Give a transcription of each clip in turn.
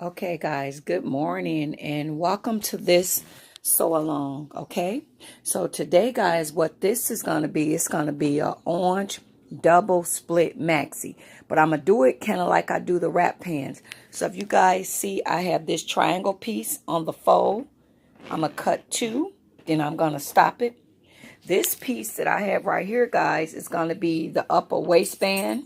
Okay, guys, good morning and welcome to this sew along. Okay, so today, guys, what this is going to be, it's going to be a orange double split maxi, but I'm going to do it kind of like I do the wrap pants. So if you guys see, I have this triangle piece on the fold. I'm going to cut two, then I'm going to stop it. This piece that I have right here, guys, is going to be the upper waistband.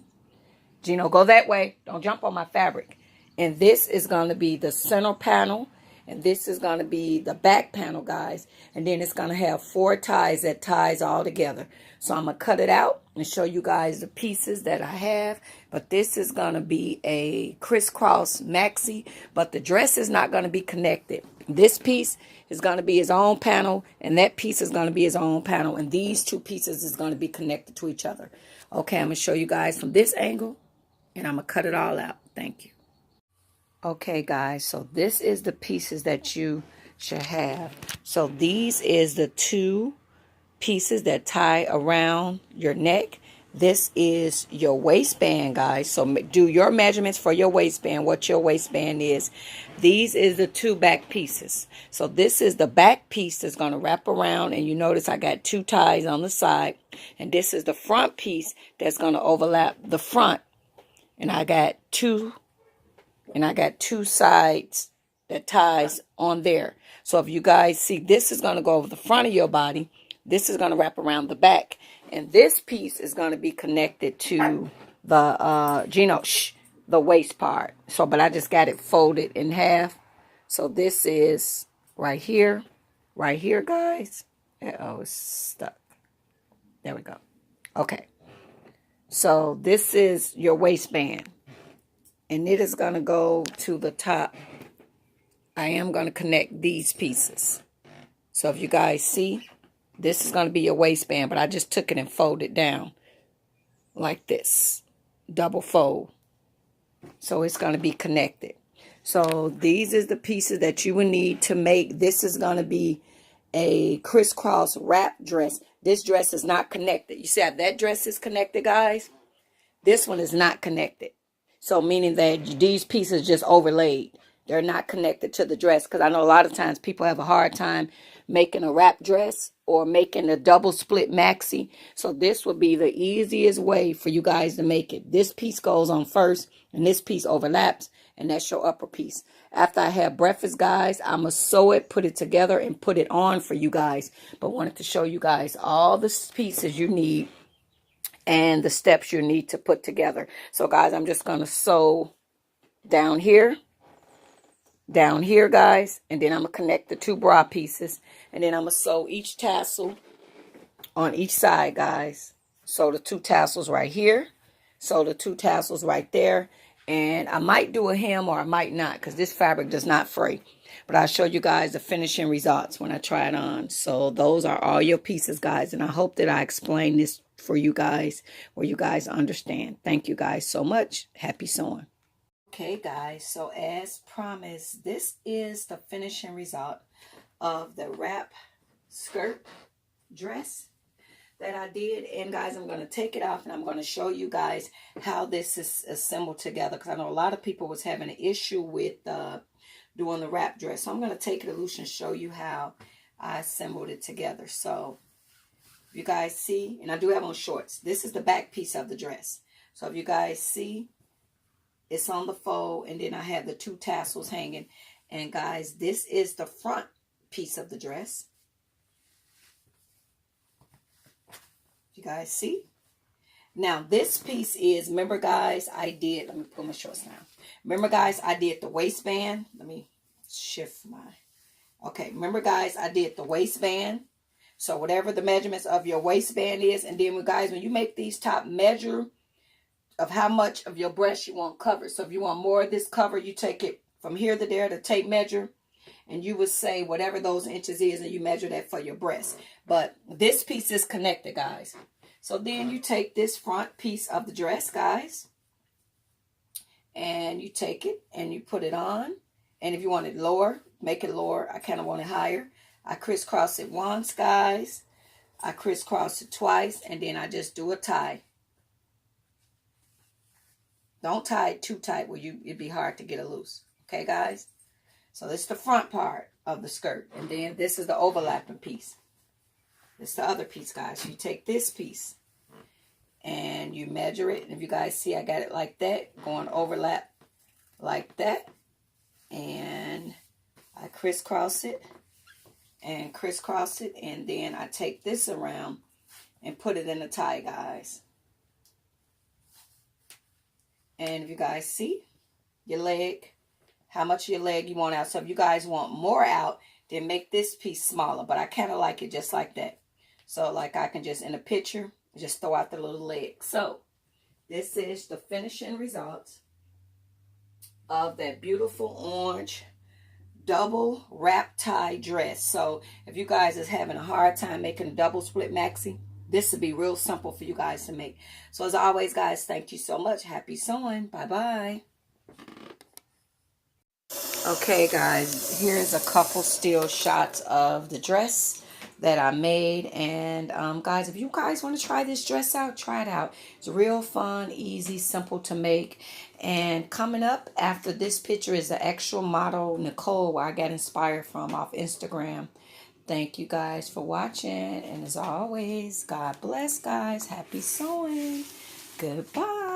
Gino, go that way. Don't jump on my fabric. And this is going to be the center panel. And this is going to be the back panel, guys. And then it's going to have 4 ties that ties all together. So I'm going to cut it out and show you guys the pieces that I have. But this is going to be a crisscross maxi. But the dress is not going to be connected. This piece is going to be its own panel. And that piece is going to be its own panel. And these two pieces is going to be connected to each other. Okay, I'm going to show you guys from this angle. And I'm going to cut it all out. Thank you. Okay, guys. So this is the pieces that you should have. So these is the 2 pieces that tie around your neck. This is your waistband, guys. So do your measurements for your waistband, what your waistband is. These is the 2 back pieces. So this is the back piece that's going to wrap around. And you notice I got 2 ties on the side. And this is the front piece that's going to overlap the front. And I got two sides that ties on there. So if you guys see, this is going to go over the front of your body. This is going to wrap around the back. And this piece is going to be connected to the, the waist part. So, but I just got it folded in half. So this is right here, guys. Uh-oh, it's stuck. There we go. Okay. So this is your waistband. And it is going to go to the top. I am going to connect these pieces. So if you guys see, this is going to be your waistband. But I just took it and folded down like this. Double fold. So it's going to be connected. So these is the pieces that you will need to make. This is going to be a crisscross wrap dress. This dress is not connected. You see how that dress is connected, guys? This one is not connected. So meaning that these pieces just overlaid. They're not connected to the dress. Because I know a lot of times people have a hard time making a wrap dress or making a double split maxi. So this would be the easiest way for you guys to make it. This piece goes on first and this piece overlaps. And that's your upper piece. After I have breakfast, guys, I'm going to sew it, put it together, and put it on for you guys. But wanted to show you guys all the pieces you need and the steps you need to put together. So guys, I'm just going to sew down here, guys, and then I'm going to connect the 2 bra pieces, and then I'm going to sew each tassel on each side, guys. Sew the 2 tassels right here, sew the 2 tassels right there, and I might do a hem or I might not, because this fabric does not fray. But I'll show you guys the finishing results when I try it on. So those are all your pieces, guys. And I hope that I explained this for you guys, where you guys understand. Thank you guys so much. Happy sewing. Okay, guys. So as promised, this is the finishing result of the wrap skirt dress that I did. And guys, I'm going to take it off and I'm going to show you guys how this is assembled together. Because I know a lot of people was having an issue with doing the wrap dress. So I'm going to take it loose and show you how I assembled it together. So you guys see, and I do have on shorts. This is the back piece of the dress. So if you guys see, it's on the fold, and then I have the 2 tassels hanging. And guys, this is the front piece of the dress. You guys see? Now, this piece is, remember guys, let me pull my shorts down. Remember guys, I did the waistband. Let me shift okay, remember guys, I did the waistband. So whatever the measurements of your waistband is, and then guys, when you make these top, measure of how much of your breast you want covered. So if you want more of this cover, you take it from here to there, the tape measure, and you would say whatever those inches is, and you measure that for your breast. But this piece is connected, guys. So then you take this front piece of the dress, guys, and you take it and you put it on. And if you want it lower, make it lower. I kind of want it higher. I crisscross it once, guys. I crisscross it twice, and then I just do a tie. Don't tie it too tight where it'd be hard to get it loose. Okay, guys? So this is the front part of the skirt. And then this is the overlapping piece. This is the other piece, guys. You take this piece and you measure it. And if you guys see, I got it like that. Going overlap like that. And I crisscross it. And crisscross it. And then I take this around and put it in a tie, guys. And if you guys see your leg, how much of your leg you want out. So if you guys want more out, then make this piece smaller. But I kind of like it just like that. So like I can just, in a picture, just throw out the little leg. So this is the finishing results of that beautiful orange double wrap tie dress. So if you guys is having a hard time making a double split maxi, this would be real simple for you guys to make. So as always, guys, thank you so much. Happy sewing. Bye-bye. Okay, guys, here's a couple still shots of the dress that I made. And guys, if you guys want to try this dress out, try it out. It's real fun, easy, simple to make. And coming up after this picture is the actual model, Nicole, where I got inspired from off Instagram. Thank you guys for watching. And as always, God bless, guys. Happy sewing. Goodbye.